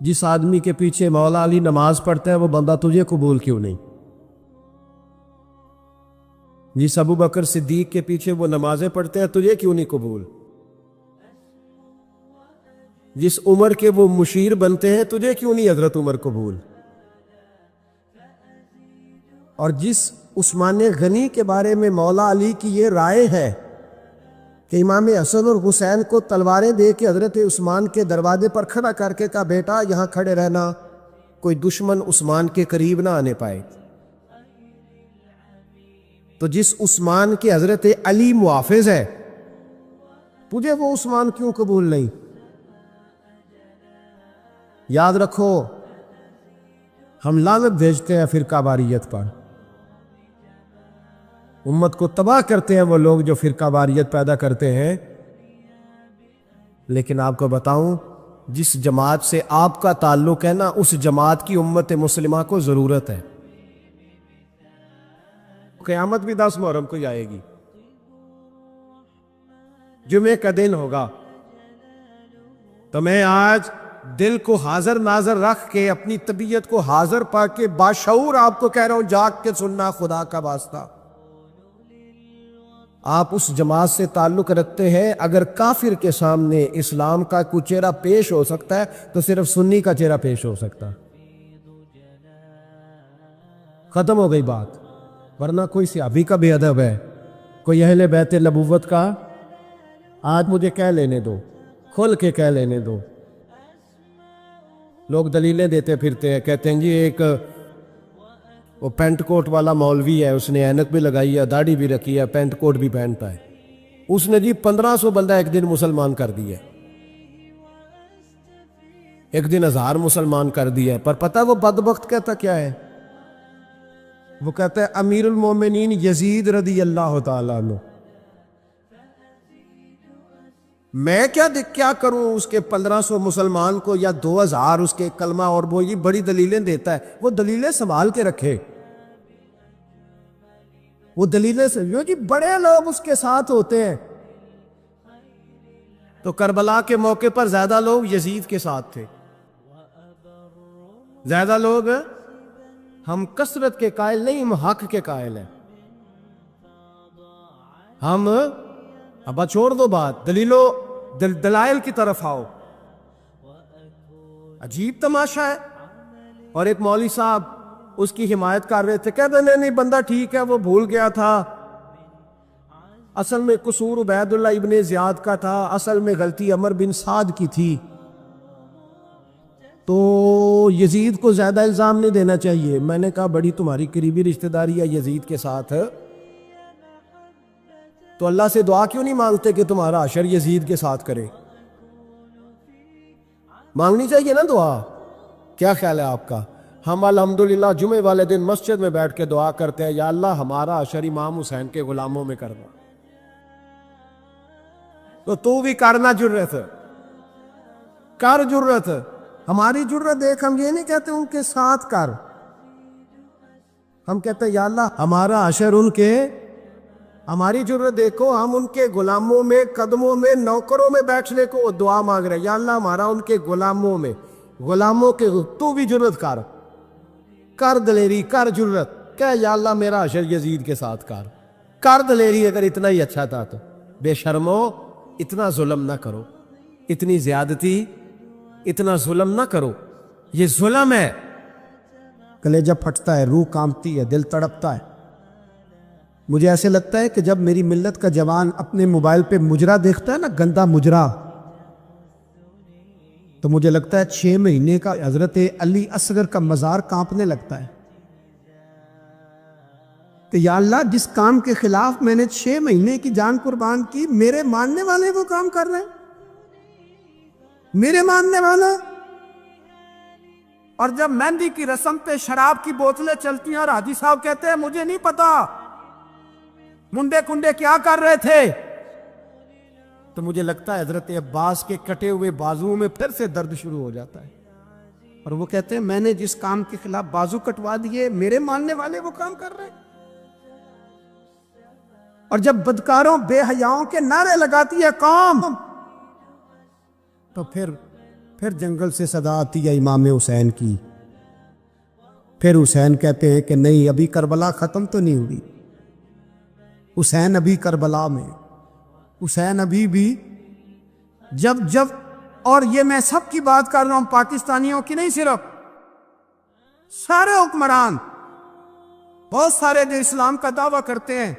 جس آدمی کے پیچھے مولا علی نماز پڑھتا ہے وہ بندہ تجھے قبول کیوں نہیں؟ جس ابو بکر صدیق کے پیچھے وہ نمازیں پڑھتے ہیں تجھے کیوں نہیں قبول؟ جس عمر کے وہ مشیر بنتے ہیں تجھے کیوں نہیں حضرت عمر قبول؟ اور جس عثمان غنی کے بارے میں مولا علی کی یہ رائے ہے کہ امام حسن اور حسین کو تلواریں دے کے حضرت عثمان کے دروازے پر کھڑا کر کے کہا بیٹا یہاں کھڑے رہنا، کوئی دشمن عثمان کے قریب نہ آنے پائے، تو جس عثمان کے حضرت علی محافظ ہے تجھے وہ عثمان کیوں قبول نہیں؟ یاد رکھو ہم لعنت بھیجتے ہیں فرقہ واریت پر، امت کو تباہ کرتے ہیں وہ لوگ جو فرقہ واریت پیدا کرتے ہیں۔ لیکن آپ کو بتاؤں جس جماعت سے آپ کا تعلق ہے نا اس جماعت کی امت مسلمہ کو ضرورت ہے۔ قیامت بھی 10 محرم کو ہی آئے گی، جمعے کا دن ہوگا، تو میں آج دل کو حاضر ناظر رکھ کے اپنی طبیعت کو حاضر پا کے باشعور آپ کو کہہ رہا ہوں جاگ کے سننا خدا کا واسطہ۔ آپ اس جماعت سے تعلق رکھتے ہیں، اگر کافر کے سامنے اسلام کا کوئی چہرہ پیش ہو سکتا ہے تو صرف سنی کا چہرہ پیش ہو سکتا، ختم ہو گئی بات۔ ورنہ کوئی صحابی کا بے ادب ہے، کوئی اہل بیت نبوت کا، آج مجھے کہہ لینے دو، کھول کے کہہ لینے دو۔ لوگ دلیلیں دیتے پھرتے ہیں، کہتے ہیں جی ایک وہ پینٹ کوٹ والا مولوی ہے، اس نے اینک بھی لگائی ہے، داڑھی بھی رکھی ہے، پینٹ کوٹ بھی پہنتا ہے، اس نے جی 1500 بندہ ایک دن مسلمان کر دیا، ایک دن 1000 مسلمان کر دیا۔ پر پتہ وہ بدبخت کہتا کیا ہے؟ وہ کہتا ہے امیر المومنین یزید رضی اللہ تعالیٰ عنہ، میں کیا کروں اس کے 1500 مسلمان کو یا 2000 اس کے کلمہ، اور وہ یہ بڑی دلیلیں دیتا ہے، وہ دلیلیں سنبھال کے رکھے، وہ دلیلیں سے جو جی بڑے لوگ اس کے ساتھ ہوتے ہیں۔ تو کربلا کے موقع پر زیادہ لوگ یزید کے ساتھ تھے، زیادہ لوگ، ہم کثرت کے قائل نہیں، ہم حق کے قائل ہیں۔ ہم اب چھوڑ دو بات، دلائل کی طرف آؤ۔ عجیب تماشا ہے، اور ایک مولوی صاحب اس کی حمایت کر رہے تھے، کہتے نہیں بندہ ٹھیک ہے وہ بھول گیا تھا، اصل میں قصور عبید اللہ ابن زیاد کا تھا، اصل میں غلطی عمر بن سعد کی تھی، تو یزید کو زیادہ الزام نہیں دینا چاہیے۔ میں نے کہا بڑی تمہاری قریبی رشتہ داری ہے یزید کے ساتھ، تو اللہ سے دعا کیوں نہیں مانگتے کہ تمہارا حشر یزید کے ساتھ کرے؟ مانگنی چاہیے نا دعا۔ کیا خیال ہے آپ کا؟ ہم الحمدللہ جمعے والے دن مسجد میں بیٹھ کے دعا کرتے ہیں، یا اللہ ہمارا حشر امام حسین کے غلاموں میں کرنا، تو بھی کرنا، جرت کر، جرت ہماری جرت دیکھ، ہم یہ نہیں کہتے ان کے ساتھ کر، ہم کہتے ہیں یا اللہ ہمارا حشر ان کے، ہماری جرت دیکھو، ہم ان کے غلاموں میں، قدموں میں، نوکروں میں بیٹھنے کو دعا مانگ رہے ہیں، یا اللہ ہمارا ان کے غلاموں میں، غلاموں کے، تو بھی جرت کر دلیری، کر جرت، کہ یا اللہ میرا حشر یزید کے ساتھ کر دلیری۔ اگر اتنا ہی اچھا تھا تو بے شرمو اتنا ظلم نہ کرو، اتنی زیادتی، اتنا ظلم نہ کرو، یہ ظلم ہے۔ کلیجہ پھٹتا ہے، روح کانپتی ہے، دل تڑپتا ہے۔ مجھے ایسے لگتا ہے کہ جب میری ملت کا جوان اپنے موبائل پہ مجرا دیکھتا ہے نا، گندا مجرا، تو مجھے لگتا ہے 6 مہینے کا حضرت علی اصغر کا مزار کانپنے لگتا ہے کہ یا اللہ جس کام کے خلاف میں نے 6 مہینے کی جان قربان کی، میرے ماننے والے وہ کام کر رہے ہیں، میرے ماننے والے۔ اور جب مہندی کی رسم پہ شراب کی بوتلیں چلتی ہیں اور حاجی صاحب کہتے ہیں مجھے نہیں پتا منڈے کنڈے کیا کر رہے تھے، تو مجھے لگتا ہے حضرت عباس کے کٹے ہوئے بازو میں پھر سے درد شروع ہو جاتا ہے، اور وہ کہتے ہیں میں نے جس کام کے خلاف بازو کٹوا دیے، میرے ماننے والے وہ کام کر رہے ہیں۔ اور جب بدکاروں بے حیاؤں کے نعرے لگاتی ہے قوم، تو پھر جنگل سے صدا آتی ہے امام حسین کی. پھر حسین کہتے ہیں کہ نہیں، ابھی کربلا ختم تو نہیں ہوئی، حسین ابھی کربلا میں، حسین ابھی بھی جب اور یہ میں سب کی بات کر رہا ہوں، پاکستانیوں کی نہیں، صرف سارے حکمران، بہت سارے جو اسلام کا دعویٰ کرتے ہیں،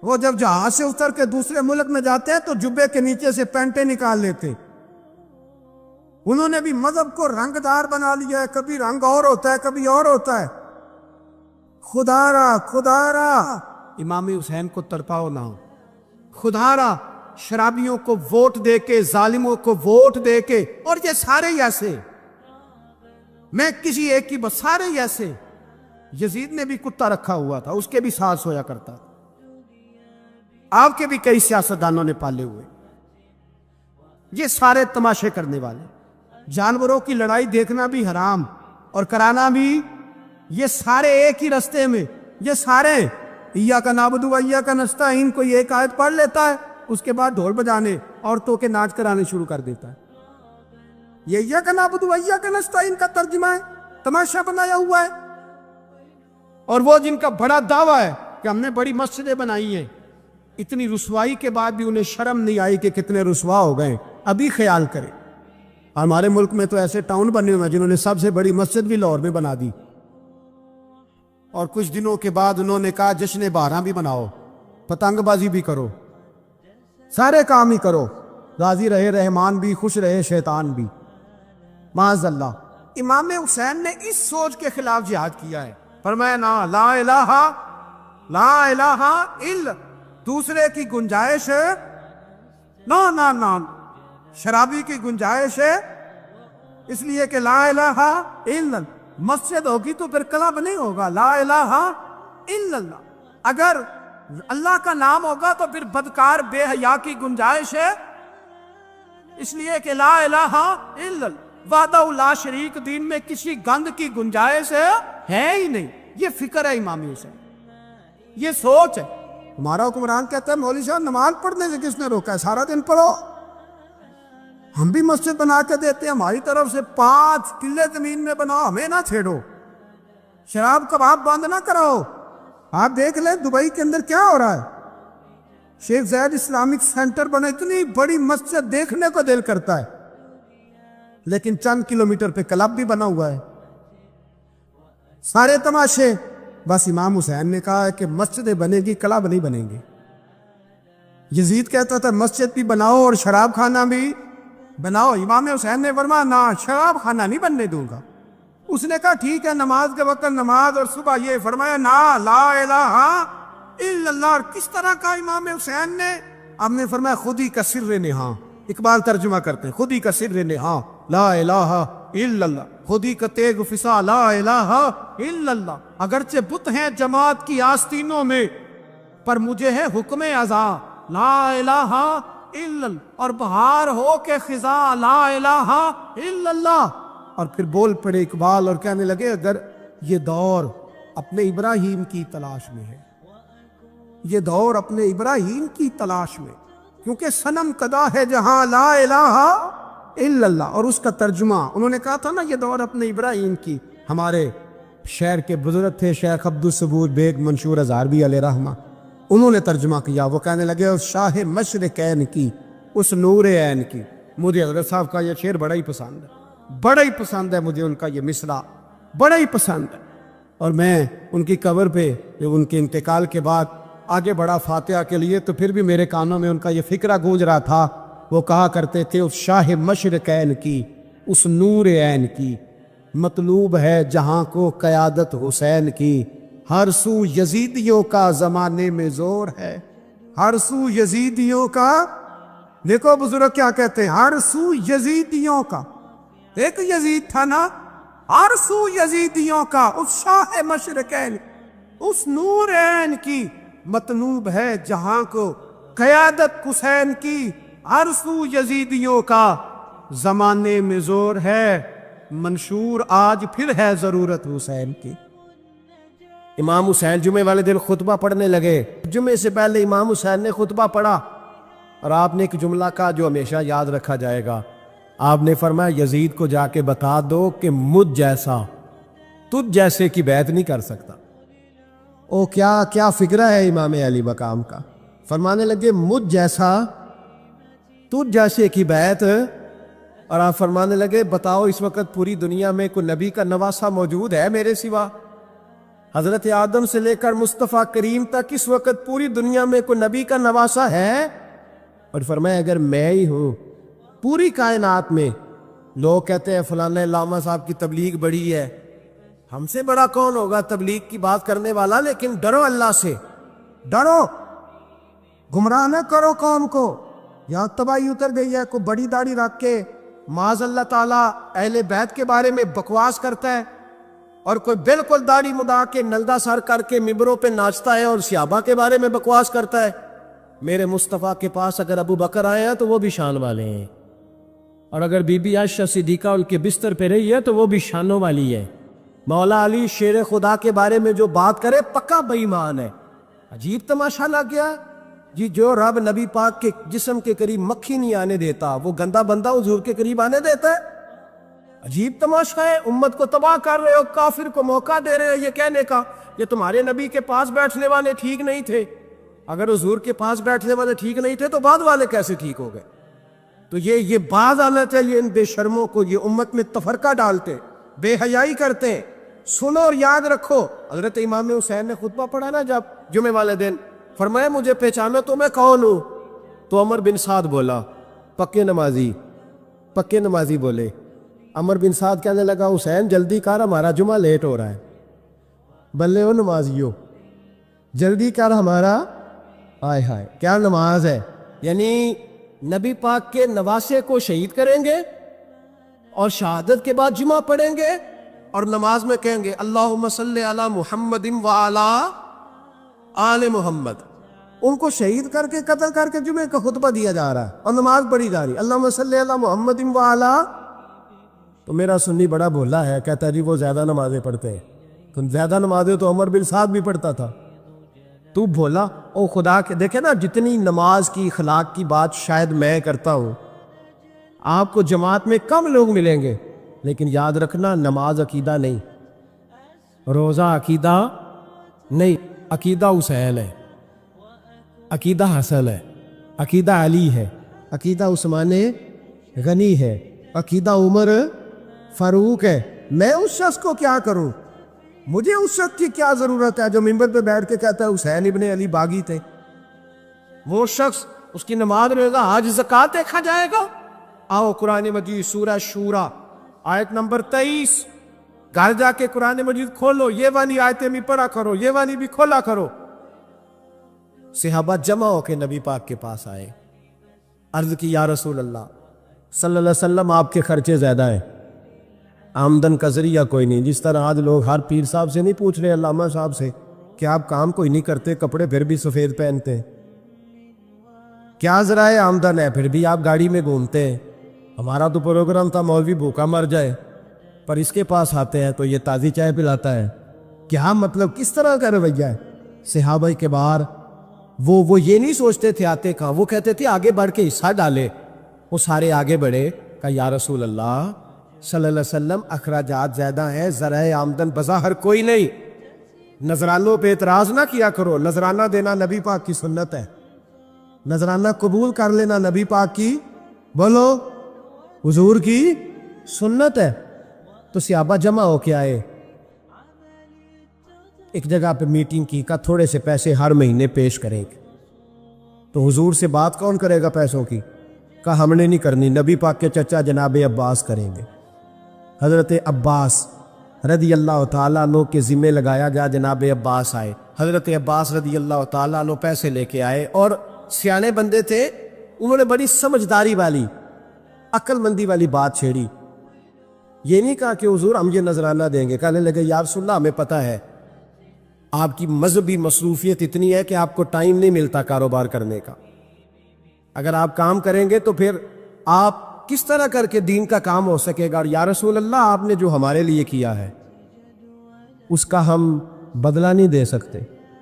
وہ جب جہاز سے اتر کے دوسرے ملک میں جاتے ہیں تو جبے کے نیچے سے پینٹیں نکال لیتے. انہوں نے بھی مذہب کو رنگ دار بنا لیا ہے، کبھی رنگ اور ہوتا ہے کبھی اور ہوتا ہے. خدا را امام حسین کو تڑپاؤ نہ ہو، خدا را شرابیوں کو ووٹ دے کے، ظالموں کو ووٹ دے کے، اور یہ سارے ہی ایسے، میں کسی ایک کی بس، سارے ہی ایسے. یزید نے بھی کتا رکھا ہوا تھا، اس کے بھی ساتھ سویا کرتا تھا. آپ کے بھی کئی سیاستدانوں نے پالے ہوئے. یہ سارے تماشے کرنے والے، جانوروں کی لڑائی دیکھنا بھی حرام اور کرانا بھی، یہ سارے ایک ہی رستے میں، یہ سارے ایاک نعبد و ایاک نستعین، کوئی ایک آیت پڑھ لیتا ہے، اس کے بعد ڈھول بجانے، عورتوں کے ناچ کرانے شروع کر دیتا ہے. یہ ایاک نعبد و ایاک نستعین کا ترجمہ ہے، تماشا بنایا ہوا ہے. اور وہ جن کا بڑا دعویٰ ہے کہ ہم نے بڑی مسجدیں بنائی ہیں، اتنی رسوائی کے بعد بھی انہیں شرم نہیں آئی کہ کتنے رسوا ہو گئے. ابھی خیال کریں، ہمارے ملک میں تو ایسے ٹاؤن بنے ہوئے ہیں جنہوں نے سب سے بڑی مسجد بھی لاہور میں بنا دی، اور کچھ دنوں کے بعد انہوں نے کہا جشن بہراں بھی بناؤ، پتنگ بازی بھی کرو، سارے کام ہی کرو، راضی رہے رحمان بھی، خوش رہے شیطان بھی. معاذ اللہ. امام حسین نے اس سوچ کے خلاف جہاد کیا ہے. فرمایا نا لا الہ الا، دوسرے کی گنجائش ہے، نا شرابی کی گنجائش ہے، اس لیے کہ لا الہ الا، مسجد ہوگی تو پھر کلب نہیں ہوگا. لا الہ الا اللہ، اگر اللہ کا نام ہوگا تو پھر بدکار بے حیا کی گنجائش ہے، اس لیے کہ لا الہ الا اللہ، وحدہ لا شریک دین میں کسی گند کی گنجائش ہے ہی نہیں. یہ فکر ہے امام حسین، یہ سوچ ہے. ہمارا حکمران کہتا ہے مولوی صاحب نماز پڑھنے سے کس نے روکا ہے، سارا دن پڑھو. ہم بھی مسجد بنا کے دیتے ہیں، ہماری طرف سے 5 کلے زمین میں بناؤ، ہمیں نہ چھیڑو. شراب کباب بند نہ کراؤ. آپ دیکھ لیں دبئی کے اندر کیا ہو رہا ہے. شیخ زید اسلامک سینٹر بنا، اتنی بڑی مسجد دیکھنے کو دل کرتا ہے، لیکن چند کلومیٹر پہ کلب بھی بنا ہوا ہے. سارے تماشے. بس امام حسین نے کہا ہے کہ مسجدیں بنے گی، کلب نہیں بنیں گے. یزید کہتا تھا مسجد بھی بناؤ اور شراب خانہ بھی بناؤ. امام حسین نے فرمایا نہ، شراب خانہ نہیں بننے دوں گا. اس نے کہا ٹھیک ہے، نماز کے وقت نماز اور صبح یہ. فرمایا نہ، لا الہ الا اللہ. اور کس طرح کا امام حسین نے؟ آپ نے فرمایا خودی کا سر نہاں. اقبال ترجمہ کرتے ہیں خودی کا سر نہاں، لا الہ الا اللہ، خودی کا تیغ فسا، لا الہ الا اللہ. اگرچہ بت ہیں جماعت کی آستینوں میں، پر مجھے ہے حکم ازا، لا الہ الا اللہ. اور بہار ہو کے خزاں، لا الہ الا اللہ. اور پھر بول پڑے اقبال اور کہنے لگے اگر یہ دور اپنے ابراہیم کی تلاش میں ہے، یہ دور اپنے ابراہیم کی تلاش میں، کیونکہ صنم کدا ہے جہاں لا الہ الا اللہ. اور اس کا ترجمہ انہوں نے کہا تھا نا یہ دور اپنے ابراہیم کی. ہمارے شہر کے بزرگ تھے شیخ عبدالصبور بیگ منشور ہزاروی علیہ رحمہ، انہوں نے ترجمہ کیا. وہ کہنے لگے اس شاہ مشرقین کی، اس نور عین کی. مجھے حضرت صاحب کا یہ شعر بڑا ہی پسند ہے، بڑا ہی پسند ہے مجھے ان کا یہ مصرع، بڑا ہی پسند ہے. اور میں ان کی قبر پہ جب ان کے انتقال کے بعد آگے بڑھا فاتحہ کے لیے تو پھر بھی میرے کانوں میں ان کا یہ فکرہ گونج رہا تھا. وہ کہا کرتے تھے اس شاہ مشرقین کی، اس نور عین کی، مطلوب ہے جہاں کو قیادت حسین کی. ہر سو یزیدیوں کا زمانے میں زور ہے، ہر سو یزیدیوں کا. دیکھو بزرگ کیا کہتے ہیں، ہر سو یزیدیوں کا. ایک یزید تھا نا، ہر سو یزیدیوں کا، اس شاہ مشرقین، اس نور عین کی، مطلوب ہے جہاں کو قیادت حسین کی. ہر سو یزیدیوں کا زمانے میں زور ہے، منشور آج پھر ہے ضرورت حسین کی. امام حسین جمعے والے دن خطبہ پڑھنے لگے. جمعے سے پہلے امام حسین نے خطبہ پڑھا اور آپ نے ایک جملہ کہا جو ہمیشہ یاد رکھا جائے گا. آپ نے فرمایا یزید کو جا کے بتا دو کہ مجھ جیسا تجھ جیسے کی بیعت نہیں کر سکتا۔ او کیا فکرہ ہے امام علی مقام کا۔ فرمانے لگے مجھ جیسا تجھ جیسے کی بیعت، اور آپ فرمانے لگے بتاؤ اس وقت پوری دنیا میں کوئی نبی کا نواسہ موجود ہے میرے سوا؟ حضرت آدم سے لے کر مصطفیٰ کریم تک اس وقت پوری دنیا میں کوئی نبی کا نواسہ ہے؟ اور فرمایا اگر میں ہی ہوں پوری کائنات میں، لوگ کہتے ہیں فلانا علامہ صاحب کی تبلیغ بڑی ہے، ہم سے بڑا کون ہوگا تبلیغ کی بات کرنے والا؟ لیکن ڈرو اللہ سے، ڈرو، گمراہ نہ کرو قوم کو۔ یہاں تباہی اتر گئی ہے، کوئی بڑی داڑھی رکھ کے معاذ اللہ تعالیٰ اہل بیت کے بارے میں بکواس کرتا ہے، اور کوئی بالکل داڑھی مڈا کے نلدا سر کر کے ممبروں پہ ناچتا ہے اور صحابہ کے بارے میں بکواس کرتا ہے۔ میرے مصطفیٰ کے پاس اگر ابو بکر آئے ہیں تو وہ بھی شان والے ہیں، اور اگر بی بی عائشہ صدیقہ ان کے بستر پہ رہی ہے تو وہ بھی شانوں والی ہے۔ مولا علی شیر خدا کے بارے میں جو بات کرے پکا بے ایمان ہے۔ عجیب تماشا لگ گیا جی، جو رب نبی پاک کے جسم کے قریب مکھی نہیں آنے دیتا وہ گندا بندہ حضور کے قریب آنے دیتا ہے؟ عجیب تماشا ہے، امت کو تباہ کر رہے ہو، کافر کو موقع دے رہے ہو یہ کہنے کا یہ تمہارے نبی کے پاس بیٹھنے والے ٹھیک نہیں تھے۔ اگر حضور کے پاس بیٹھنے والے ٹھیک نہیں تھے تو بعد والے کیسے ٹھیک ہو گئے؟ تو یہ بعض حالت ہے، یہ ان بے شرموں کو یہ امت میں تفرقہ ڈالتے، بے حیائی کرتے ہیں۔ سنو اور یاد رکھو، حضرت امام حسین نے خطبہ پڑھا نا جب جمعے والے دن، فرمایا مجھے پہچانو تو میں کون ہوں؟ تو عمر بن سعد بولا پکے نمازی بولے۔ عمر بن سعد کہنے لگا حسین جلدی کر ہمارا جمعہ لیٹ ہو رہا ہے۔ بلے ہو نمازیو، جلدی کر ہمارا، ہائے ہائے کیا نماز ہے! یعنی نبی پاک کے نواسے کو شہید کریں گے اور شہادت کے بعد جمعہ پڑھیں گے اور نماز میں کہیں گے اللہم صلی علی محمد وعلی آل محمد۔ ان کو شہید کر کے قتل کر کے جمعے کا خطبہ دیا جا رہا ہے اور نماز پڑھی جا رہی، اللہم صلی علی محمد وعلی۔ تو میرا سنی بڑا بھولا ہے، کہتا ہے جی وہ زیادہ نمازیں پڑھتے ہیں۔ تو زیادہ نمازیں تو عمر بن سعد بھی پڑھتا تھا، تو بھولا؟ او خدا کے دیکھیں نا، جتنی نماز کی اخلاق کی بات شاید میں کرتا ہوں، آپ کو جماعت میں کم لوگ ملیں گے، لیکن یاد رکھنا نماز عقیدہ نہیں، روزہ عقیدہ نہیں، عقیدہ حسین ہے، عقیدہ حسن ہے، عقیدہ علی ہے، عقیدہ عثمان غنی ہے، عقیدہ عمر فاروق ہے۔ میں اس شخص کو کیا کروں؟ مجھے اس شخص کی کیا ضرورت ہے جو ممبر پہ بیٹھ کے کہتا ہے حسین ابن علی باغی تھے؟ وہ شخص، اس کی نماز رہے گا، حج زکوٰۃ دیکھا جائے گا۔ آؤ قرآن مجید سورہ شورا آیت نمبر 23، گھر جا کے قرآن مجید کھولو، یہ والی آیتیں بھی پڑھا کرو، یہ والی بھی کھولا کرو۔ صحابہ جمع ہو کے نبی پاک کے پاس آئے، عرض کی یا رسول اللہ صلی اللہ علیہ وسلم آپ کے خرچے زیادہ ہیں، آمدن کا ذریعہ کوئی نہیں۔ جس طرح آج لوگ ہر پیر صاحب سے نہیں پوچھ رہے، علامہ صاحب سے، کہ آپ کام کوئی نہیں کرتے، کپڑے پھر بھی سفید پہنتے ہیں، کیا ذرائع آمدن ہے، پھر بھی آپ گاڑی میں گھومتے ہیں۔ ہمارا تو پروگرام تھا مولوی بھوکا مر جائے، پر اس کے پاس آتے ہیں تو یہ تازی چائے پلاتا ہے، کیا مطلب کس طرح کا رویہ ہے؟ صحابہ کے باہر وہ یہ نہیں سوچتے تھے آتے کہاں، وہ کہتے تھے آگے بڑھ کے حصہ ڈالے۔ وہ سارے آگے بڑھے، کہا یا رسول اللہ صلی اللہ علیہ وسلم اخراجات زیادہ ہیں، ذرائع آمدن بظاہر کوئی نہیں، نذرانوں پہ اعتراض نہ کیا کرو، نذرانہ دینا نبی پاک کی سنت ہے، نذرانہ قبول کر لینا نبی پاک کی، بولو حضور کی سنت ہے۔ تو صحابہ جمع ہو کے آئے، ایک جگہ پہ میٹنگ کی، کہا تھوڑے سے پیسے ہر مہینے پیش کریں گے۔ تو حضور سے بات کون کرے گا پیسوں کی؟ کہا ہم نے نہیں کرنی، نبی پاک کے چچا جناب عباس کریں گے۔ حضرت عباس رضی اللہ تعالیٰ عنہ کے ذمہ لگایا گیا، جناب عباس آئے، حضرت عباس رضی اللہ تعالیٰ عنہ پیسے لے کے آئے، اور سیانے بندے تھے، انہوں نے بڑی سمجھداری والی، عقل مندی والی بات چھیڑی۔ یہ نہیں کہا کہ حضور ہم یہ نذرانہ دیں گے، کہنے لگے یا رسول اللہ ہمیں پتہ ہے آپ کی مذہبی مصروفیت اتنی ہے کہ آپ کو ٹائم نہیں ملتا کاروبار کرنے کا، اگر آپ کام کریں گے تو پھر آپ کس طرح کر کے دین کا کام ہو سکے گا، اور یا رسول اللہ آپ نے جو ہمارے لیے کیا ہے اس کا ہم بدلہ نہیں دے سکتے،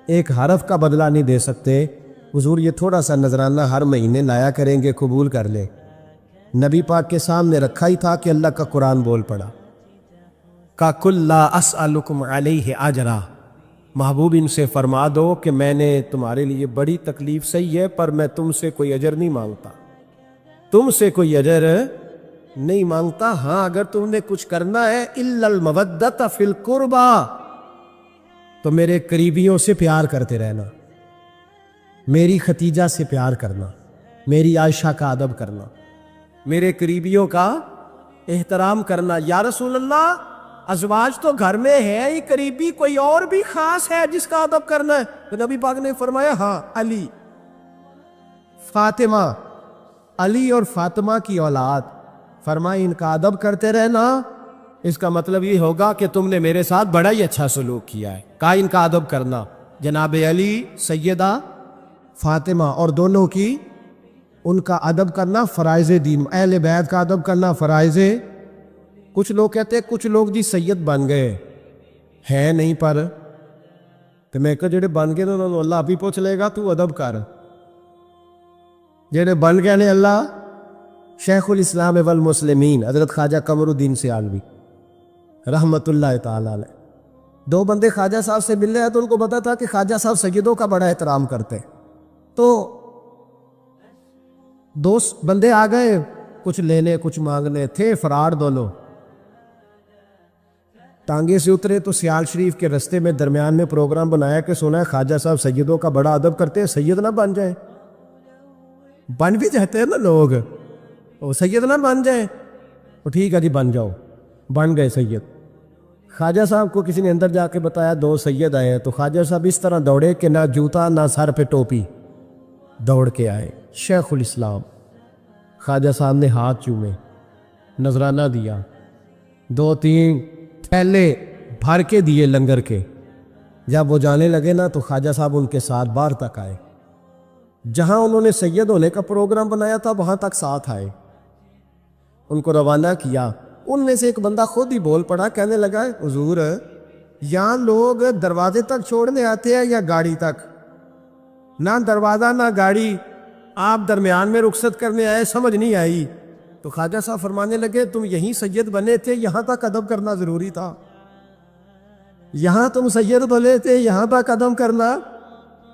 ایک حرف کا بدلہ نہیں دے سکتے، حضور یہ تھوڑا سا نذرانہ ہر مہینے لایا کریں گے، قبول کر لیں۔ نبی پاک کے سامنے رکھا ہی تھا کہ اللہ کا قرآن بول پڑا، کا کل لا اسألکم علیہ اجرا، محبوب ان سے فرما دو کہ میں نے تمہارے لیے بڑی تکلیف سہی ہے، پر میں تم سے کوئی اجر نہیں مانگتا، تم سے کوئی اجر نہیں مانگتا، ہاں اگر تم نے کچھ کرنا ہے الا المودۃ فی القربى، تو میرے قریبیوں سے پیار کرتے رہنا، میری ختیجہ سے پیار کرنا، میری عائشہ کا ادب کرنا، میرے قریبیوں کا احترام کرنا۔ یا رسول اللہ ازواج تو گھر میں ہے ہی، قریبی کوئی اور بھی خاص ہے جس کا ادب کرنا ہے؟ تو نبی پاک نے فرمایا ہاں، علی، فاطمہ، علی اور فاطمہ کی اولاد، فرمایا ان کا ادب کرتے رہنا، اس کا مطلب یہ ہوگا کہ تم نے میرے ساتھ بڑا ہی اچھا سلوک کیا ہے۔ کہا ان کا ادب کرنا، جناب علی، سیدہ فاطمہ، اور دونوں کی ان کا ادب کرنا فرائض دین، اہل بیت کا ادب کرنا فرائض۔ کچھ لوگ کہتے ہیں کچھ لوگ جی سید بن گئے ہیں نہیں، پر تو میں کہا جڑے بن گئے انہوں نے اللہ آپ ہی پوچھ لے گا، تو ادب کر، جڑے بن گئے نے اللہ۔ شیخ الاسلام والمسلمین حضرت خواجہ قمر الدین سیالوی رحمت اللہ تعالی علیہ، دو بندے خواجہ صاحب سے مل رہے ہیں تو ان کو پتا تھا کہ خواجہ صاحب سیدوں کا بڑا احترام کرتے، تو دو بندے آ گئے کچھ لینے کچھ مانگنے، تھے فرار دونوں، ٹانگے سے اترے تو سیال شریف کے رستے میں درمیان میں پروگرام بنایا کہ سنا ہے خواجہ صاحب سیدوں کا بڑا ادب کرتے ہیں، سید نہ بن جائیں، بن بھی جاتے ہیں نا لوگ، وہ سید نہ بن جائیں، وہ ٹھیک ہے جی بن جاؤ، بن گئے سید۔ خواجہ صاحب کو کسی نے اندر جا کے بتایا دو سید آئے ہیں، تو خواجہ صاحب اس طرح دوڑے کہ نہ جوتا نہ سر پہ ٹوپی، دوڑ کے آئے۔ شیخ الاسلام خواجہ صاحب نے ہاتھ چومے، نذرانہ دیا، دو تین تھیلے بھر کے دیے لنگر کے۔ جب وہ جانے لگے نا تو خواجہ صاحب ان کے ساتھ باہر تک آئے، جہاں انہوں نے سید ہونے کا پروگرام بنایا تھا وہاں تک ساتھ آئے، ان کو روانہ کیا۔ ان میں سے ایک بندہ خود ہی بول پڑا، کہنے لگا حضور یہاں لوگ دروازے تک چھوڑنے آتے ہیں یا گاڑی تک؟ نہ دروازہ نہ گاڑی، آپ درمیان میں رخصت کرنے آئے، سمجھ نہیں آئی۔ تو خواجہ صاحب فرمانے لگے تم یہیں سید بنے تھے، یہاں تک ادب کرنا ضروری تھا، یہاں تم سید بنے تھے، یہاں تک ادب کرنا،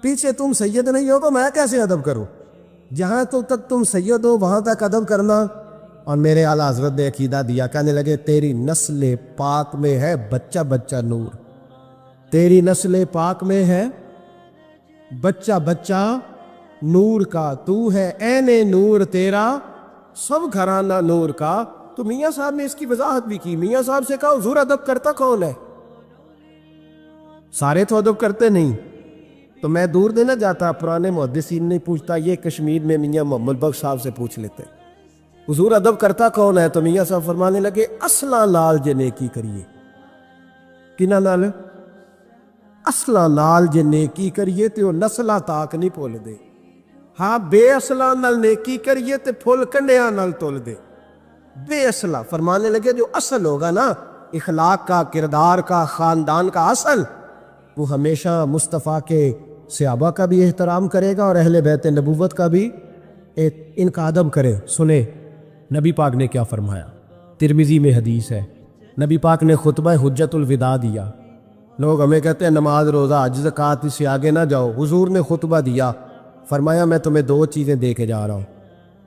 پیچھے تم سید نہیں ہو تو میں کیسے ادب کروں؟ جہاں تک تم سید ہو وہاں تک ادب کرنا۔ اور میرے اعلیٰ حضرت نے عقیدہ دیا، کہنے لگے تیری نسل پاک میں ہے بچہ بچہ نور، تیری نسل پاک میں ہے بچہ بچہ نور کا، تو ہے عین نور تیرا سب گھرانہ نور کا۔ تو میاں صاحب نے اس کی وضاحت بھی کی، میاں صاحب سے کہا حضور ادب کرتا کون ہے؟ سارے تو ادب کرتے نہیں، تو میں دور دینا جاتا، پرانے محدثین نہیں پوچھتا، یہ کشمیر میں میاں محمد بخش صاحب سے پوچھ لیتے حضور ادب کرتا کون ہے؟ تو میاں صاحب فرمانے لگے اصلا لال جے نیکی کریے، کنہ نال؟ اصلا لال جے نیکی کریے تے وہ نسلہ تاک نہیں پھول دے، ہاں بے اصلا نال نیکی کریے تے پھول کنڈیاں نال تول دے۔ بے اصلا فرمانے لگے جو اصل ہوگا نا اخلاق کا، کردار کا، خاندان کا اصل، وہ ہمیشہ مصطفیٰ کے صحابہ کا بھی احترام کرے گا اور اہل بیت نبوت کا بھی ان کا ادب کرے۔ سنے نبی پاک نے کیا فرمایا، ترمذی میں حدیث ہے، نبی پاک نے خطبہ حجت الوداع دیا۔ لوگ ہمیں کہتے ہیں نماز روزہ حج زکوٰۃ اس سے آگے نہ جاؤ، حضور نے خطبہ دیا، فرمایا میں تمہیں دو چیزیں دے کے جا رہا ہوں،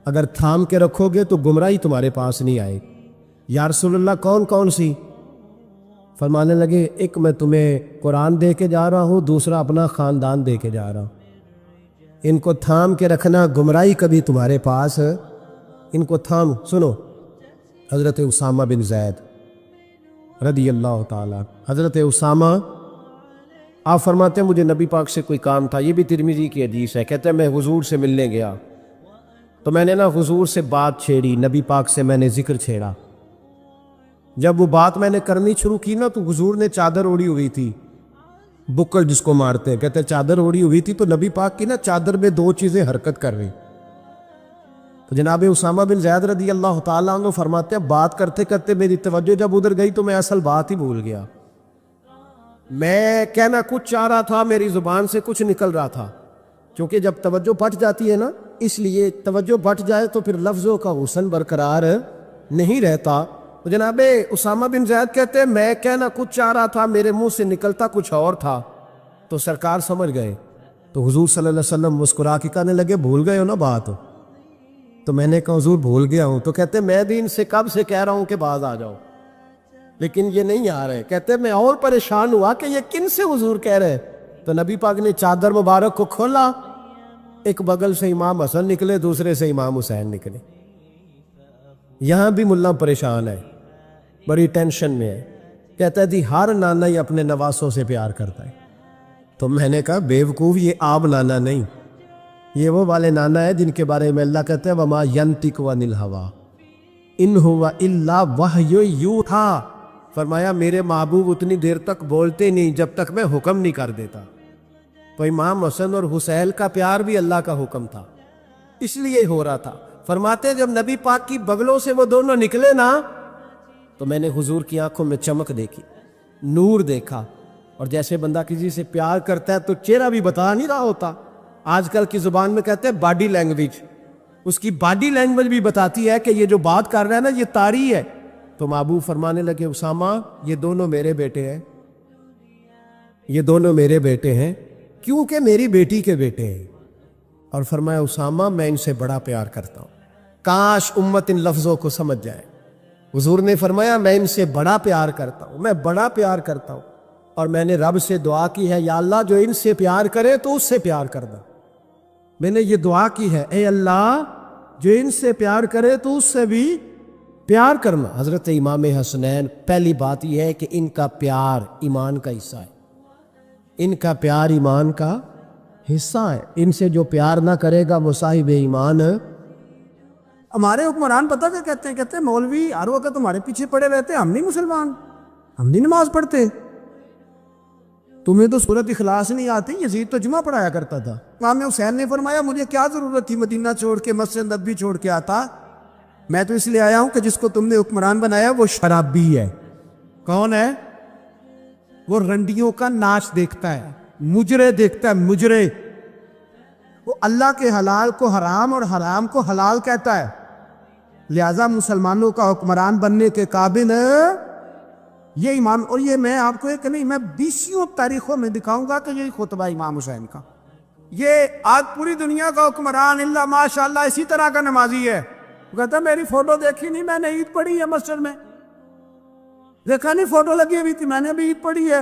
اگر تھام کے رکھو گے تو گمراہی تمہارے پاس نہیں آئے۔ یا رسول اللہ کون کون سی؟ فرمانے لگے ایک میں تمہیں قرآن دے کے جا رہا ہوں، دوسرا اپنا خاندان دے کے جا رہا ہوں، ان کو تھام کے رکھنا، گمراہی کبھی تمہارے پاس، ان کو تھام۔ سنو حضرت اسامہ بن زید رضی اللہ تعالیٰ، حضرت اسامہ آپ فرماتے ہیں مجھے نبی پاک سے کوئی کام تھا، یہ بھی ترمذی کی حدیث ہے، کہتے ہیں میں حضور سے ملنے گیا تو میں نے نا حضور سے بات چھیڑی، نبی پاک سے میں نے ذکر چھیڑا، جب وہ بات میں نے کرنی شروع کی نا تو حضور نے چادر اوڑی ہوئی تھی، بکل جس کو مارتے ہیں، کہتے ہیں چادر اوڑی ہوئی تھی، تو نبی پاک کی نا چادر میں دو چیزیں حرکت کر رہی، تو جناب اسامہ بن زید رضی اللہ تعالیٰ عنہ فرماتے ہیں بات کرتے کرتے میری توجہ جب ادھر گئی تو میں اصل بات ہی بھول گیا، میں کہنا کچھ چاہ رہا تھا، میری زبان سے کچھ نکل رہا تھا، کیونکہ جب توجہ پھٹ جاتی ہے نا اس لیے توجہ بٹ جائے تو پھر لفظوں کا حسن برقرار نہیں رہتا. تو جناب اسامہ بن زید کہتے ہیں میں کہنا کچھ چاہ رہا تھا، میرے منہ سے نکلتا کچھ اور تھا. تو سرکار سمجھ گئے. تو حضور صلی اللہ علیہ وسلم مسکرا کے کہنے لگے بھول گئے ہو نا بات؟ تو میں نے کہا حضور بھول گیا ہوں. تو کہتے میں بھی ان سے کب سے کہہ رہا ہوں کہ باز آ جاؤ، لیکن یہ نہیں آ رہے. کہتے میں اور پریشان ہوا کہ یہ کن سے حضور کہہ رہے. تو نبی پاک نے چادر مبارک کو کھولا، ایک بغل سے امام حسن نکلے، دوسرے سے امام حسین نکلے. یہاں بھی ملا پریشان ہے، بڑی ٹینشن میں ہے. کہتا ہے جی ہر نانا ہی اپنے نواسوں سے پیار کرتا ہے. تو میں نے کہا بیوقوف، یہ عام نانا نہیں، یہ وہ والے نانا ہے جن کے بارے میں اللہ کہتے ہیں وَمَا يَنْتِقُ عَنِ الْهَوَىٰ إِنْ هُوَ إِلَّا وَحْيٌ يُوحَىٰ. فرمایا میرے محبوب اتنی دیر تک بولتے نہیں جب تک میں حکم نہیں کر دیتا. تو امام حسن اور حسین کا پیار بھی اللہ کا حکم تھا، اس لیے ہو رہا تھا. فرماتے جب نبی پاک کی بغلوں سے وہ دونوں نکلے نا، تو میں نے حضور کی آنکھوں میں چمک دیکھی، نور دیکھا. اور جیسے بندہ کسی سے پیار کرتا ہے تو چہرہ بھی بتا نہیں رہا ہوتا. آج کل کی زبان میں کہتے ہیں باڈی لینگویج، اس کی باڈی لینگویج بھی بتاتی ہے کہ یہ جو بات کر رہا ہے نا یہ طاری ہے. تو محبوب فرمانے لگے اسامہ یہ دونوں میرے بیٹے ہیں، یہ دونوں میرے بیٹے ہیں کیونکہ میری بیٹی کے بیٹے ہیں. اور فرمایا اسامہ میں ان سے بڑا پیار کرتا ہوں. کاش امت ان لفظوں کو سمجھ جائے. حضور نے فرمایا میں ان سے بڑا پیار کرتا ہوں، میں بڑا پیار کرتا ہوں. اور میں نے رب سے دعا کی ہے یا اللہ جو ان سے پیار کرے تو اس سے پیار کرنا. میں نے یہ دعا کی ہے اے اللہ جو ان سے پیار کرے تو اس سے بھی پیار کرنا. حضرت امام حسنین پہلی بات یہ ہے کہ ان کا پیار ایمان کا حصہ ہے، ان کا پیار ایمان کا حصہ ہے. ان سے جو پیار نہ کرے گا وہ صاحب ایمان. ہمارے حکمران پتہ کیا کہتے ہیں؟ کہتے ہیں مولوی ہر وقت تمہارے پیچھے پڑے رہتے، ہم نہیں مسلمان، ہم نہیں نماز پڑھتے، تمہیں تو سورۃ اخلاص نہیں آتی. یزید تو جمعہ پڑھایا کرتا تھا. امام حسین نے فرمایا مجھے کیا ضرورت تھی مدینہ چھوڑ کے مسجد نبوی چھوڑ کے آتا، میں تو اس لیے آیا ہوں کہ جس کو تم نے حکمران بنایا وہ شرابی ہے. کون ہے وہ؟ رنڈیوں کا ناچ دیکھتا ہے، مجرے دیکھتا ہے، مجرے. وہ اللہ کے حلال کو حرام اور حرام کو حلال کہتا ہے. لہذا مسلمانوں کا حکمران بننے کے قابل یہ امام. اور یہ میں آپ کو ایک نہیں، میں 20 تاریخوں میں دکھاؤں گا کہ یہی خطبہ امام حسین کا. یہ آج پوری دنیا کا حکمران اللہ ماشاءاللہ اسی طرح کا نمازی ہے. وہ کہتا ہے میری فوٹو دیکھی نہیں، میں نے عید پڑھی ہے مسجد میں، دیکھا نہیں فوٹو لگی ہوئی تھی، میں نے بھی عید پڑھی ہے،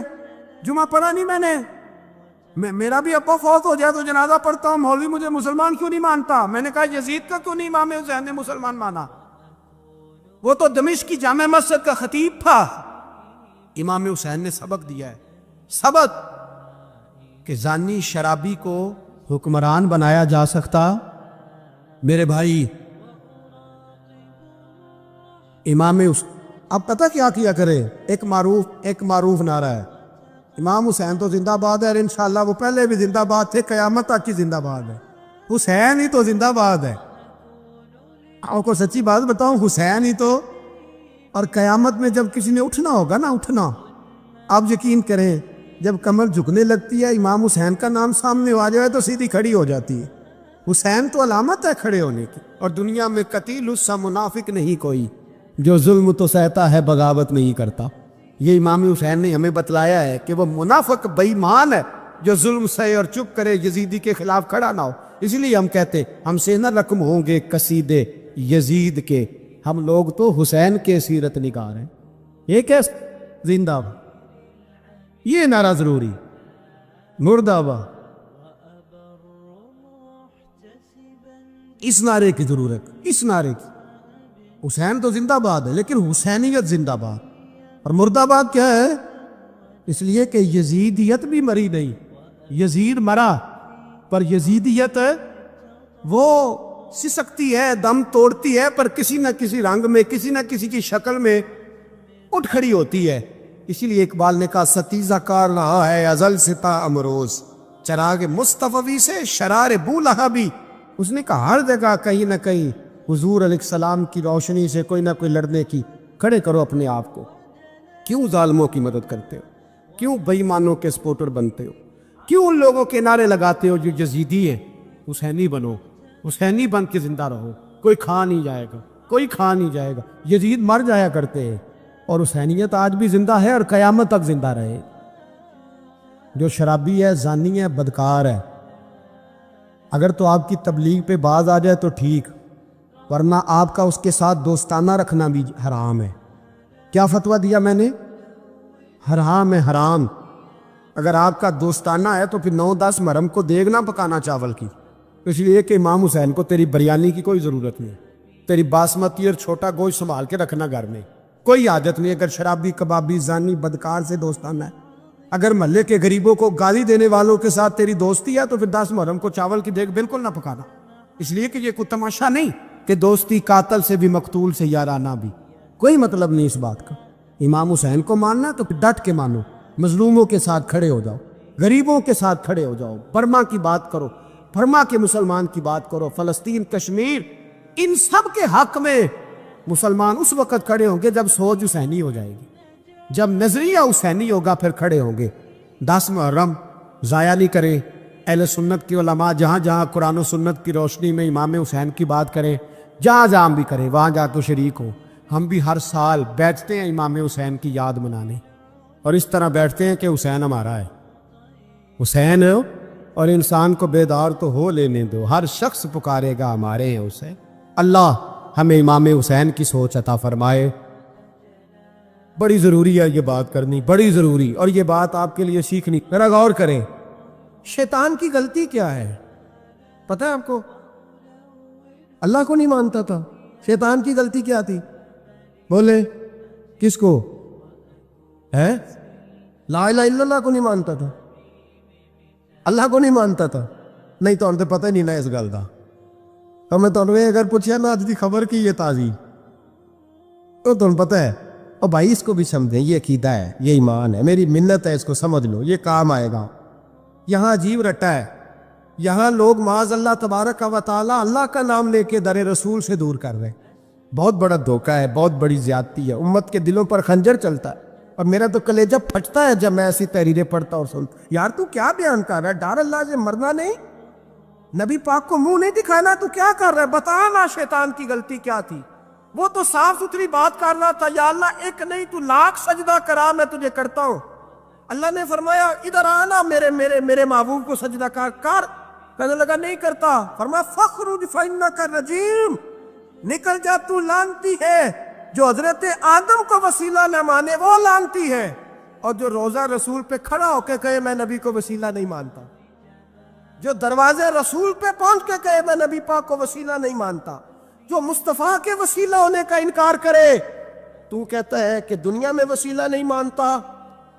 جمعہ پڑھا نہیں میں نے. میرا بھی ابا فوت ہو جائے تو جنازہ پڑھتا ہوں، مولوی مجھے مسلمان کیوں نہیں مانتا؟ میں نے کہا یزید کا کیوں نہیں امام حسین نے مسلمان مانا؟ وہ تو دمشق کی جامع مسجد کا خطیب تھا. امام حسین نے سبق دیا ہے، سبق کہ زانی شرابی کو حکمران بنایا جا سکتا. میرے بھائی امام اب پتہ کیا کیا کرے؟ ایک معروف نعرہ ہے امام حسین تو زندہ باد ہے، اور انشاءاللہ وہ پہلے بھی زندہ باد تھے، قیامت تک کی زندہ باد ہے. حسین ہی تو زندہ باد ہے. آپ کو سچی بات بتاؤں، حسین ہی تو. اور قیامت میں جب کسی نے اٹھنا ہوگا نا، اٹھنا، آپ یقین کریں جب کمر جھکنے لگتی ہے امام حسین کا نام سامنے آ جائے تو سیدھی کھڑی ہو جاتی ہے. حسین تو علامت ہے کھڑے ہونے کی. اور دنیا میں قتیل اس سا منافق نہیں کوئی جو ظلم تو سہتا ہے بغاوت نہیں کرتا. یہ امام حسین نے ہمیں بتلایا ہے کہ وہ منافق بے ایمان ہے جو ظلم سہے اور چپ کرے، یزیدی کے خلاف کھڑا نہ ہو. اس لیے ہم کہتے ہم سے نہ رقم ہوں گے قصیدے یزید کے، ہم لوگ تو حسین کے سیرت نگار ہیں. یہ کیسے زندہ باد، یہ نعرہ ضروری، مردہ آباد، اس نعرے کی ضرورت، اس نعرے کی. حسین تو زندہ باد ہے لیکن حسینیت زندہ باد. اور مردہ آباد کیا ہے؟ اس لیے کہ یزیدیت بھی مری نہیں، یزید مرا، پر یزیدیت وہ سسکتی ہے، دم توڑتی ہے، پر کسی نہ کسی رنگ میں، کسی نہ کسی کی شکل میں اٹھ کھڑی ہوتی ہے. اسی لیے اقبال نے کہا ستیزہ کار رہا ہے ازل سے تا امروز، چراغ مصطفی سے شرار بولہبی. اس نے کہا ہر جگہ کہیں نہ کہیں حضور علیہ السلام کی روشنی سے کوئی نہ کوئی لڑنے کی. کھڑے کرو اپنے آپ کو. کیوں ظالموں کی مدد کرتے ہو؟ کیوں بے ایمانوں کے سپورٹر بنتے ہو؟ کیوں ان لوگوں کے نعرے لگاتے ہو جو یزیدی ہیں؟ حسینی بنو. حسینی بن کے زندہ رہو، کوئی کھا نہیں جائے گا، کوئی کھا نہیں جائے گا۔ یزید مر جایا کرتے ہیں اور حسینیت آج بھی زندہ ہے اور قیامت تک زندہ رہے۔ جو شرابی ہے، زانی ہے، بدکار ہے، اگر تو آپ کی تبلیغ پہ باز آ جائے تو ٹھیک، ورنہ آپ کا اس کے ساتھ دوستانہ رکھنا بھی حرام ہے۔ کیا فتویٰ دیا میں نے؟ حرام ہے، حرام۔ اگر آپ کا دوستانہ ہے تو پھر 9-10 محرم کو دیگ نہ پکانا چاول کی، اس لیے کہ امام حسین کو تیری بریانی کی کوئی ضرورت نہیں، تیری باسمتی اور چھوٹا گوشت سنبھال کے رکھنا گھر میں، کوئی عادت نہیں۔ اگر شرابی، کبابی، زانی، بدکار سے دوستانہ ہے، اگر محلے کے غریبوں کو گالی دینے والوں کے ساتھ تیری دوستی ہے تو پھر 10 محرم کو چاول کی دیگ بالکل نہ پکانا، اس لیے کہ یہ کوئی تماشا نہیں کہ دوستی قاتل سے بھی، مقتول سے یارانہ بھی، کوئی مطلب نہیں اس بات کا۔ امام حسین کو ماننا تو پھر ڈٹ کے مانو، مظلوموں کے ساتھ کھڑے ہو جاؤ، غریبوں کے ساتھ کھڑے ہو جاؤ، برما کی بات کرو، برما کے مسلمان کی بات کرو، فلسطین، کشمیر، ان سب کے حق میں مسلمان اس وقت کھڑے ہوں گے جب سوچ حسینی ہو جائے گی، جب نظریہ حسینی ہوگا پھر کھڑے ہوں گے۔ 10 محرم ضائع نہیں کریں۔ اہل سنت کی علماء جہاں جہاں قرآن و سنت کی روشنی میں امام حسین کی بات کریں، جہاں جہاں بھی کریں، وہاں جا کے شریک ہوں۔ ہم بھی ہر سال بیٹھتے ہیں امام حسین کی یاد منانے، اور اس طرح بیٹھتے ہیں کہ حسین ہمارا ہے، حسین ہے، اور انسان کو بیدار تو ہو لینے دو، ہر شخص پکارے گا ہمارے ہیں حسین۔ اللہ ہمیں امام حسین کی سوچ عطا فرمائے۔ بڑی ضروری ہے یہ بات کرنی، بڑی ضروری، اور یہ بات آپ کے لیے سیکھنی۔ ذرا غور کریں، شیطان کی غلطی کیا ہے پتہ ہے آپ کو؟ اللہ کو نہیں مانتا تھا، شیطان کی غلطی کیا تھی؟ بولے کس کو ہے؟ لا الہ الا اللہ کو نہیں مانتا تھا، اللہ کو نہیں مانتا تھا۔ نہیں تو انہیں پتہ نہیں نا اس گل کا، تو میں تمہیں اگر پوچھا نا آج کی خبر کی یہ تازی، تو تمہیں پتہ ہے، اور بھائی اس کو بھی سمجھیں، یہ عقیدہ ہے، یہ ایمان ہے، میری منت ہے، اس کو سمجھ لو، یہ کام آئے گا۔ یہاں عجیب رٹا ہے، یہاں لوگ معاذ اللہ تبارک و تعالی اللہ کا نام لے کے در رسول سے دور کر رہے ہیں۔ بہت بڑا دھوکہ ہے، بہت بڑی زیادتی ہے، امت کے دلوں پر خنجر چلتا ہے، اور میرا تو کلیجہ پھٹتا ہے جب میں ایسی تحریریں پڑھتا اور سنتا۔ یار تو کیا بیان کر رہا ہے؟ ڈر اللہ سے مرنا نہیں، نبی پاک کو منہ نہیں دکھانا، تو کیا کر رہا ہے؟ بتانا شیطان کی غلطی کیا تھی؟ وہ تو صاف ستھری بات کر رہا تھا، یا اللہ ایک نہیں تو 1,00,000 سجدہ کرا، میں تجھے کرتا ہوں۔ اللہ نے فرمایا ادھر آنا، میرے محبوب کو سجدہ کر۔ کہنے لگا نہیں کرتا، فرمایا فخرج فإنک رجیم، نکل جا تو لعنتی ہے۔ جو حضرت آدم کو وسیلہ نہ مانے وہ لعنتی ہے، اور جو روزہ رسول پہ کھڑا ہو کے کہے میں نبی کو وسیلہ نہیں مانتا، جو دروازے رسول پہ پہنچ کے کہے میں نبی پاک کو وسیلہ نہیں مانتا، جو مصطفیٰ کے وسیلہ ہونے کا انکار کرے، تو کہتا ہے کہ دنیا میں وسیلہ نہیں مانتا،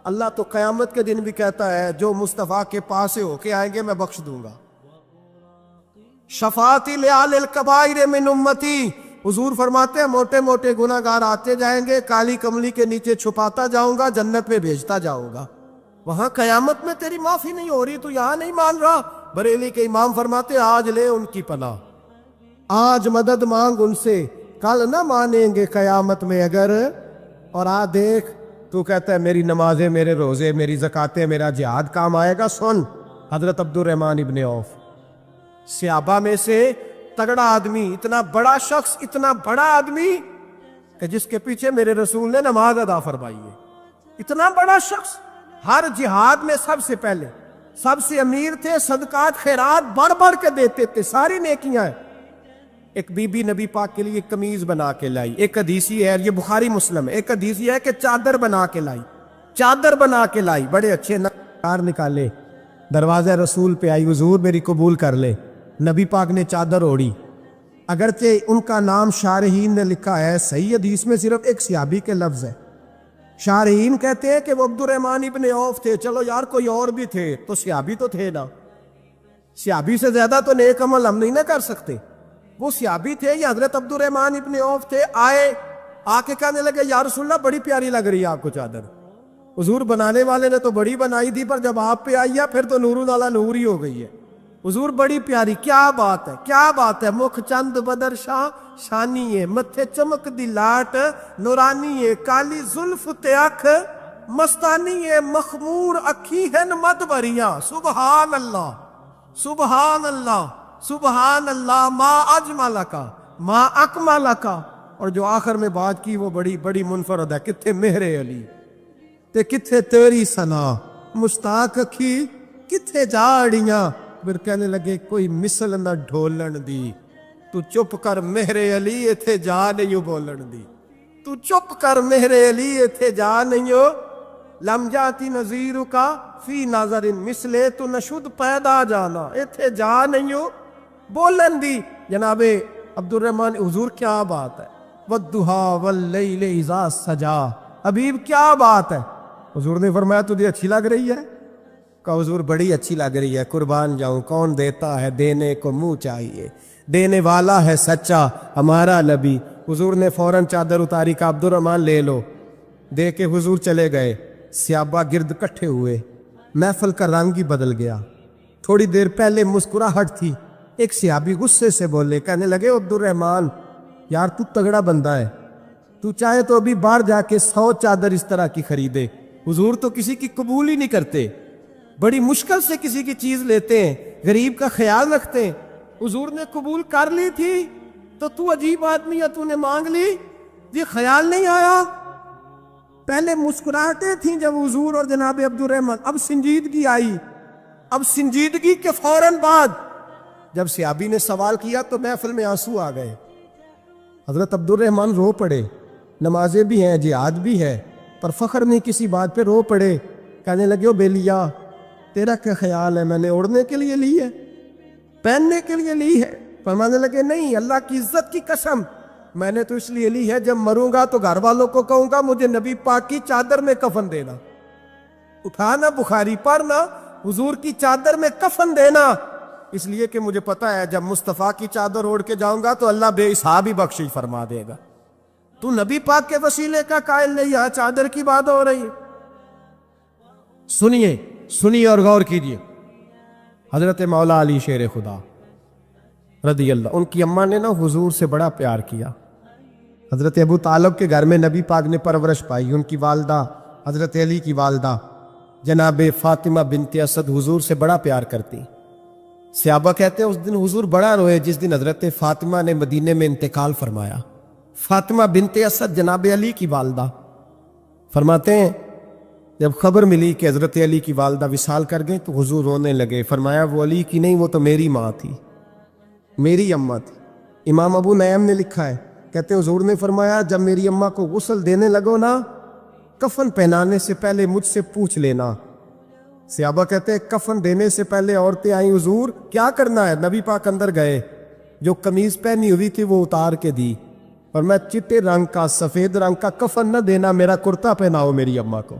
اللہ تو قیامت کے دن بھی کہتا ہے جو مصطفیٰ کے پاس سے ہو کے آئیں گے میں بخش دوں گا۔ شفاعتی لآل الکبائر من امتی، حضور فرماتے ہیں موٹے موٹے گناہ گار آتے جائیں گے، کالی کملی کے نیچے چھپاتا جاؤں گا، جنت میں بھیجتا جاؤں گا۔ وہاں قیامت میں تیری معافی نہیں ہو رہی، تو یہاں نہیں مان رہا۔ بریلی کے امام فرماتے ہیں آج لے ان کی پناہ، آج مدد مانگ ان سے، کل نہ مانیں گے قیامت میں اگر۔ اور دیکھ تو کہتا ہے میری نمازیں، میرے روزے، میری زکاتیں، میرا جہاد کام آئے گا۔ سن، حضرت عبد الرحمن ابن عوف صحابہ میں سے تگڑا آدمی، اتنا بڑا شخص، اتنا بڑا آدمی کہ جس کے پیچھے میرے رسول نے نماز ادا فرمائی ہے، اتنا بڑا شخص، ہر جہاد میں سب سے پہلے، سب سے امیر تھے، صدقات خیرات بڑھ بڑھ کے دیتے تھے، ساری نیکیاں ہیں۔ ایک بی بی نبی پاک کے لیے قمیض بنا کے لائی، ایک حدیثی ہے، یہ بخاری مسلم ہے، ایک حدیثی ہے کہ چادر بنا کے لائی، چادر بنا کے لائی، بڑے اچھے نقار نکالے، دروازہ رسول پہ آئی، حضور میری قبول کر لے۔ نبی پاک نے چادر اوڑی، اگرچہ ان کا نام شارحین نے لکھا ہے، صحیح حدیث میں صرف ایک صحابی کے لفظ ہے۔ شارحین کہتے ہیں کہ وہ عبد الرحمن ابن عوف تھے، چلو یار کوئی اور بھی تھے تو صحابی تو تھے نا، صحابی سے زیادہ تو نیک عمل ہم نہیں نہ کر سکتے، وہ صحابی تھے، یہ حضرت عبد الرحمن ابن عوف تھے۔ آئے، آ کے کہنے لگے یا رسول اللہ بڑی پیاری لگ رہی ہے آپ کو چادر۔ حضور بنانے والے نے تو بڑی بنائی تھی، پر جب آپ پہ آئی ہے پھر تو نور علی نور ہی ہو گئی ہے۔ حضور بڑی پیاری، کیا بات ہے، کیا بات ہے، مکھ چند بدر شاہ شانی ہے، متھے چمک دی لاٹ نورانی ہے، کالی زلف تے اکھ مستانی ہے، مخمور اکھی ہن مد بریاں۔ سبحان اللہ، سبحان اللہ۔ سبحان اللہ ما اجملکا ما اکملکا، اور جو آخر میں بات کی وہ بڑی بڑی منفرد ہے، کتھے مہر علی تے کتھے تیری ثنا، مشتاق اکھی کتھے جاڑیاں، پھر کہنے لگے کوئی مثل نہ ڈھولن دی، تو چپ کر مہر علی ایتھے جا نہیں بولن دی، تو چپ کر مہر علی ایتھے جا نہیں ہو، لم جاتی نظیر کا فی نظر مثلے، تو نشد پیدا جانا ایتھے جا نہیں ہو بولن دی۔ جناب عبد الرحمن حضور کیا بات ہے، والضحیٰ واللیل اذا سجا، حبیب کیا بات ہے؟ حضور نے فرمایا تجھے اچھی لگ رہی ہے؟ کہا حضور بڑی اچھی لگ رہی ہے، قربان جاؤں، کون دیتا ہے دینے کو منہ چاہیے، دینے والا ہے سچا ہمارا نبی۔ حضور نے فوراً چادر اتاری، کہا عبد الرحمن لے لو، دے کے حضور چلے گئے۔ صحابہ گرد کٹھے ہوئے، محفل کا رنگ ہی بدل گیا۔ تھوڑی دیر پہلے مسکراہٹ تھی، ایک صحابی غصے سے بولے، کہنے لگے عبد الرحمن یار تو تگڑا بندہ ہے، تو چاہے تو ابھی باہر جا کے 100 چادر اس طرح کی خریدے، حضور تو کسی کی قبول ہی نہیں کرتے، بڑی مشکل سے کسی کی چیز لیتے ہیں، غریب کا خیال رکھتے ہیں، حضور نے قبول کر لی تھی تو عجیب آدمی ہے، تو نے مانگ لی، یہ خیال نہیں آیا؟ پہلے مسکراہٹیں تھیں جب حضور اور جناب عبد الرحمن، اب سنجیدگی آئی، اب سنجیدگی کے فوراً بعد جب صحابی نے سوال کیا تو محفل میں آنسو آ گئے۔ حضرت عبد الرحمن رو پڑے، نمازیں بھی ہیں، جہاد بھی ہے، پر فخر نہیں کسی بات پہ، رو پڑے، کہنے لگے او بیلیا تیرا کیا خیال ہے، میں نے اوڑھنے کے لیے لی ہے، پہننے کے لیے لی ہے؟ فرمانے لگے نہیں، اللہ کی عزت کی قسم، میں نے تو اس لیے لی ہے جب مروں گا تو گھر والوں کو کہوں گا مجھے نبی پاک کی چادر میں کفن دینا، اٹھانا بخاری پڑھنا، حضور کی چادر میں کفن دینا، اس لیے کہ مجھے پتا ہے جب مصطفیٰ کی چادر اوڑھ کے جاؤں گا تو اللہ بے حساب ہی بخشش فرما دے گا۔ تو نبی پاک کے وسیلے کا قائل نہیں، یہاں چادر کی بات ہو رہی ہے۔ سنیے اور غور کیجئے، حضرت مولا علی شیر خدا رضی اللہ، ان کی اماں نے نا حضور سے بڑا پیار کیا۔ حضرت ابو طالب کے گھر میں نبی پاک نے پرورش پائی، ان کی والدہ حضرت علی کی والدہ جناب فاطمہ بنت اسد حضور سے بڑا پیار کرتی۔ صحابہ کہتے ہیں اس دن حضور بڑا روئے جس دن حضرت فاطمہ نے مدینے میں انتقال فرمایا۔ فاطمہ بنت اسد جناب علی کی والدہ، فرماتے ہیں جب خبر ملی کہ حضرت علی کی والدہ وصال کر گئے تو حضور رونے لگے، فرمایا وہ علی کی نہیں، وہ تو میری ماں تھی، میری اماں تھی۔ امام ابو نعیم نے لکھا ہے، کہتے ہیں حضور نے فرمایا جب میری اماں کو غسل دینے لگو نا، کفن پہنانے سے پہلے مجھ سے پوچھ لینا۔ صحابہ کہتے ہیں کفن دینے سے پہلے عورتیں آئیں، حضور کیا کرنا ہے؟ نبی پاک اندر گئے، جو قمیض پہنی ہوئی تھی وہ اتار کے دی، اور میں چٹے رنگ کا سفید رنگ کا کفن نہ دینا، میرا کرتا پہناؤ میری اماں کو۔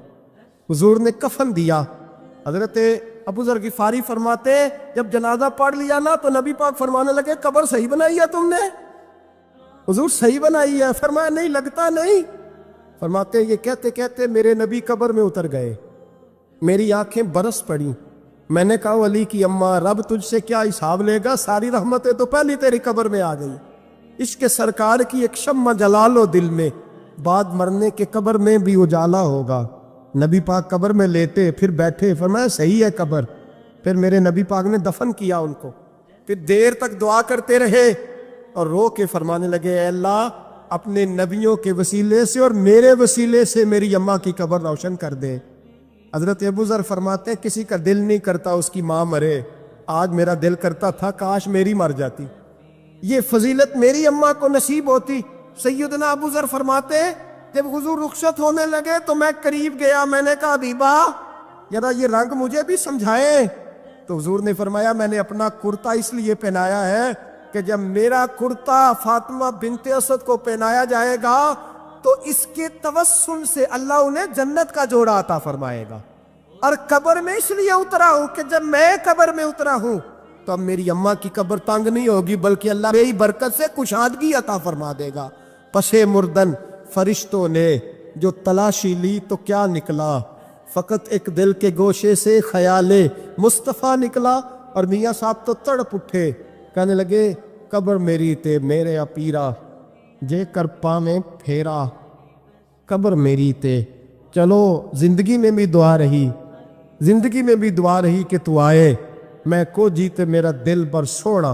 حضور نے کفن دیا۔ حضرت ابو ذر غفاری فرماتے ہیں جب جنازہ پڑھ لیا نا تو نبی پاک فرمانے لگے قبر صحیح بنائی ہے تم نے؟ حضور صحیح بنائی ہے؟ فرمایا نہیں، لگتا نہیں۔ فرماتے ہیں یہ کہتے کہتے میرے نبی قبر میں اتر گئے، میری آنکھیں برس پڑی، میں نے کہا علی کی اماں رب تجھ سے کیا حساب لے گا، ساری رحمتیں تو پہلی تیری قبر میں آ گئی۔ عشق سرکار کی ایک شمع جلا لو دل میں، بعد مرنے کے قبر میں بھی اجالا ہوگا۔ نبی پاک قبر میں لیٹے، پھر بیٹھے، فرمایا صحیح ہے قبر۔ پھر میرے نبی پاک نے دفن کیا ان کو، پھر دیر تک دعا کرتے رہے اور رو کے فرمانے لگے اے اللہ اپنے نبیوں کے وسیلے سے اور میرے وسیلے سے میری اماں کی قبر روشن کر دے۔ حضرت ابو ذر فرماتے ہیں کسی کا دل نہیں کرتا اس کی ماں مرے، آج میرا دل کرتا تھا کاش میری مر جاتی، یہ فضیلت میری اماں کو نصیب ہوتی۔ سیدنا ابو ذر فرماتے ہیں جب حضور رخصت ہونے لگے تو میں قریب گیا، میں نے کہا حبیبہ ذرا یہ رنگ مجھے بھی سمجھائیں، تو حضور نے فرمایا میں نے اپنا کرتا اس لیے پہنایا ہے کہ جب میرا کرتا فاطمہ بنت اسد کو پہنایا جائے گا تو اس کے توسل سے اللہ انہیں جنت کا جوڑا عطا فرمائے گا، اور قبر میں اس لیے اترا ہوں کہ جب میں قبر میں اترا ہوں تو اب میری اماں کی قبر تنگ نہیں ہوگی بلکہ اللہ میری برکت سے کشادگی عطا فرما دے گا۔ پسے مردن فرشتوں نے جو تلاشی لی تو کیا نکلا، فقط ایک دل کے گوشے سے خیال مصطفیٰ نکلا، اور میاں صاحب تو تڑپ اٹھے، کہنے لگے قبر میری تے میرے پیرا جے کر پاویں پھیرا، قبر میری تے چلو زندگی میں بھی دعا رہی، زندگی میں بھی دعا رہی کہ تو آئے، میں کو جیتے میرا دل بر سوڑا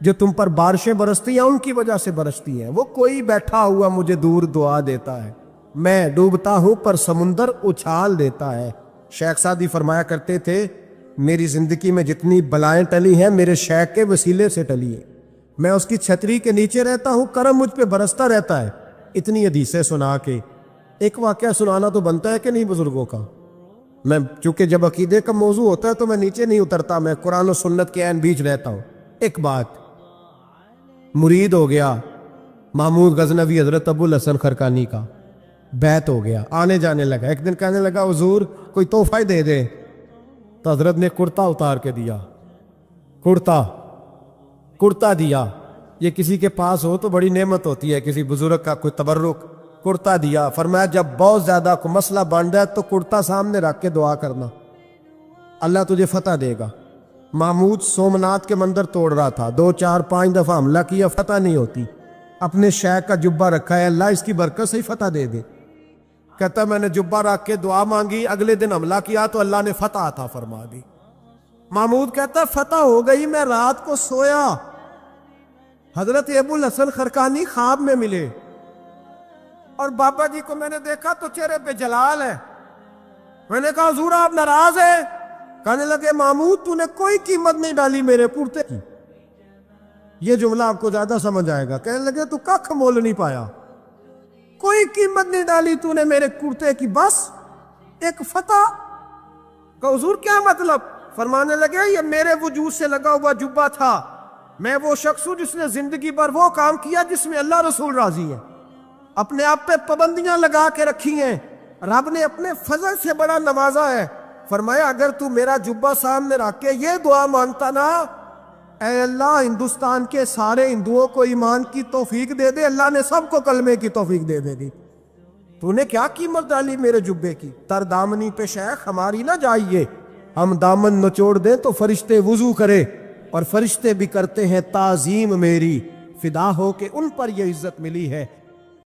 جو تم پر بارشیں برستی ہیں ان کی وجہ سے برستی ہیں. وہ کوئی بیٹھا ہوا مجھے دور دعا دیتا ہے، میں ڈوبتا ہوں پر سمندر اچھال دیتا ہے. شیخ سعدی فرمایا کرتے تھے میری زندگی میں جتنی بلائیں ٹلی ہیں میرے شیخ کے وسیلے سے ٹلی ہیں. میں اس کی چھتری کے نیچے رہتا ہوں، کرم مجھ پہ برستا رہتا ہے. اتنی حدیثیں سنا کے ایک واقعہ سنانا تو بنتا ہے کہ نہیں بزرگوں کا. میں چونکہ جب عقیدے کا موضوع ہوتا ہے تو میں نیچے نہیں اترتا، میں قرآن و سنت کے عین بیچ رہتا ہوں. ایک بات، مرید ہو گیا محمود غزنوی حضرت ابو الحسن خرقانی کا، بیعت ہو گیا، آنے جانے لگا. ایک دن کہنے لگا حضور کوئی تحفہ ہی دے دے. تو حضرت نے کرتا اتار کے دیا، کرتا دیا. یہ کسی کے پاس ہو تو بڑی نعمت ہوتی ہے، کسی بزرگ کا کوئی تبرک. کرتا دیا، فرمایا جب بہت زیادہ کوئی مسئلہ بن جائے تو کرتا سامنے رکھ کے دعا کرنا، اللہ تجھے فتح دے گا. محمود سومنات کے مندر توڑ رہا تھا، 2 4 5 دفعہ حملہ کیا، فتح نہیں ہوتی. اپنے شیخ کا جبہ رکھا ہے، اللہ اس کی برکت سے ہی فتح دے دے. کہتا میں نے جبہ رکھ کے دعا مانگی، اگلے دن حملہ کیا تو اللہ نے فتح عطا فرما دی. محمود کہتا فتح ہو گئی، میں رات کو سویا، حضرت ابو الحسن خرقانی خواب میں ملے اور بابا جی کو میں نے دیکھا تو چہرے پہ جلال ہے. میں نے کہا حضور آپ ناراض ہیں؟ کہنے لگے محمود تو نے کوئی قیمت نہیں ڈالی میرے کرتے کی. یہ جملہ آپ کو زیادہ سمجھ آئے گا. کہنے لگے تو ککھ مول نہیں پایا، کوئی قیمت نہیں ڈالی تو نے میرے کرتے کی، بس ایک فتح. کہ حضور کیا مطلب؟ فرمانے لگے یہ میرے وجود سے لگا ہوا جبہ تھا، میں وہ شخص ہوں جس نے زندگی پر وہ کام کیا جس میں اللہ رسول راضی ہے. اپنے آپ پہ پابندیاں لگا کے رکھی ہیں، رب نے اپنے فضل سے بڑا نوازا ہے. فرمایا اگر تو میرا جبہ سامنے رکھ کے یہ دعا مانگتا نا، اے اللہ ہندوستان کے سارے ہندوؤں کو ایمان کی توفیق دے دے، اللہ نے سب کو کلمے کی توفیق دے دے گی. تو نے کیا قیمت ڈالی میرے جبے کی؟ تر دامنی پہ شیخ ہماری نہ جائیے، ہم دامن نچوڑ دیں تو فرشتے وضو کرے، اور فرشتے بھی کرتے ہیں تعظیم میری، فدا ہو کہ ان پر یہ عزت ملی ہے.